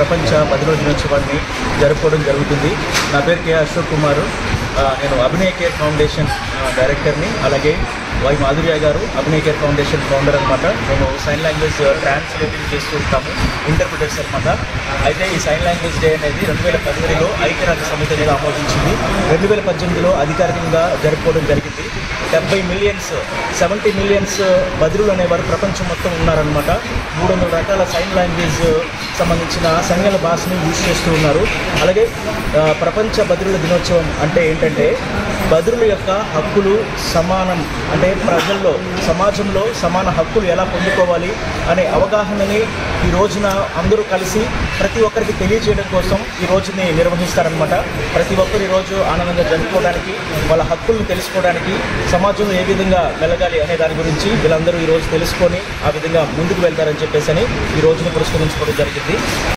ప్రపంచ బదిలీ దినోత్సవాన్ని జరుపుకోవడం జరుగుతుంది. నా పేరు కే అశోక్ కుమార్. నేను అభినయ కేర్ ఫౌండేషన్ డైరెక్టర్ని. అలాగే వై మాధుర్య గారు అభినయ కేర్ ఫౌండేషన్ ఫౌండర్ అనమాట. మేము సైన్ లాంగ్వేజ్ ట్రాన్స్లేటింగ్ చేస్తూ ఉంటాము, ఇంటర్ప్రిటర్స్ అనమాట. అయితే ఈ సైన్ లాంగ్వేజ్ డే అనేది 2018లో ఐక్యరాజ్య సమితి అనేది ఆమోదించింది. 2018లో అధికారికంగా జరుపుకోవడం జరిగింది. 70 మిలియన్స్ బదిరులు అనేవారు ప్రపంచం మొత్తం ఉన్నారనమాట. 300 రకాల సైన్ లాంగ్వేజ్ సంబంధించిన సంజ్ఞల భాషని యూజ్ చేస్తూ ఉన్నారు. అలాగే ప్రపంచ బదిరుల దినోత్సవం అంటే ఏంటంటే బదిరుల యొక్క హక్కులు సమానం, అంటే ప్రజల్లో సమాజంలో సమాన హక్కులు ఎలా పొందుకోవాలి అనే అవగాహనని ఈ రోజున అందరూ కలిసి ప్రతి ఒక్కరికి తెలియజేయడం కోసం ఈ రోజుని నిర్వహిస్తారనమాట. ప్రతి ఒక్కరు ఈరోజు ఆనందంగా జరుపుకోవడానికి, వాళ్ళ హక్కులను తెలుసుకోవడానికి, సమాజంలో ఏ విధంగా మెలగాలి అనే దాని గురించి వీళ్ళందరూ ఈరోజు తెలుసుకొని ఆ విధంగా ముందుకు వెళ్తారని చెప్పేసి ఈ రోజుని పురస్కరించుకోవడం జరిగింది.